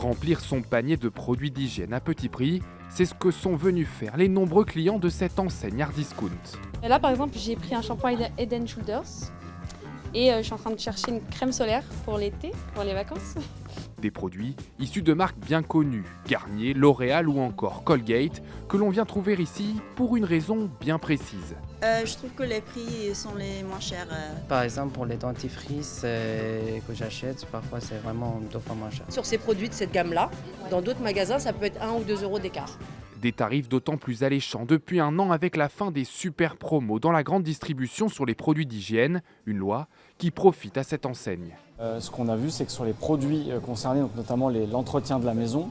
Remplir son panier de produits d'hygiène à petit prix, c'est ce que sont venus faire les nombreux clients de cette enseigne Hard Discount. Et là, par exemple, j'ai pris un shampoing Head & Shoulders et je suis en train de chercher une crème solaire pour l'été, pour les vacances. Des produits issus de marques bien connues, Garnier, L'Oréal ou encore Colgate, que l'on vient trouver ici pour une raison bien précise. Je trouve que les prix sont les moins chers. Par exemple, pour les dentifrices que j'achète, parfois c'est vraiment 2 fois moins cher. Sur ces produits de cette gamme-là, dans d'autres magasins, ça peut être 1 ou 2 euros d'écart. Des tarifs d'autant plus alléchants depuis un an avec la fin des super promos dans la grande distribution sur les produits d'hygiène, une loi qui profite à cette enseigne. Ce qu'on a vu, c'est que sur les produits concernés, donc notamment l'entretien de la maison,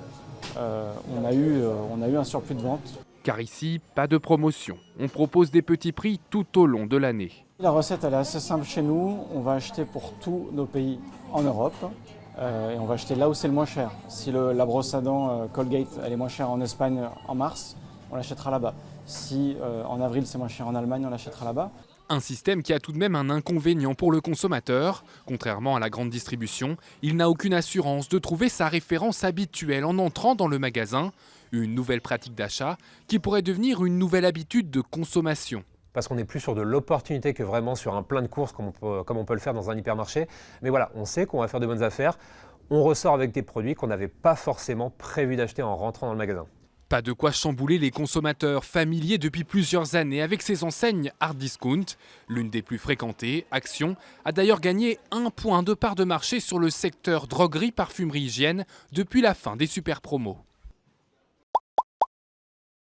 on a eu un surplus de vente. Car ici, pas de promotion. On propose des petits prix tout au long de l'année. La recette elle est assez simple chez nous. On va acheter pour tous nos pays en Europe et on va acheter là où c'est le moins cher. Si la brosse à dents Colgate elle est moins chère en Espagne en mars, on l'achètera là-bas. Si en avril c'est moins cher en Allemagne, on l'achètera là-bas. Un système qui a tout de même un inconvénient pour le consommateur. Contrairement à la grande distribution, il n'a aucune assurance de trouver sa référence habituelle en entrant dans le magasin. Une nouvelle pratique d'achat qui pourrait devenir une nouvelle habitude de consommation. Parce qu'on est plus sur de l'opportunité que vraiment sur un plein de courses comme on peut le faire dans un hypermarché. Mais voilà, on sait qu'on va faire de bonnes affaires. On ressort avec des produits qu'on n'avait pas forcément prévu d'acheter en rentrant dans le magasin. Pas de quoi chambouler les consommateurs familiers depuis plusieurs années avec ces enseignes Hard Discount. L'une des plus fréquentées, Action, a d'ailleurs gagné 1 point de part de marché sur le secteur droguerie, parfumerie, hygiène depuis la fin des super promos.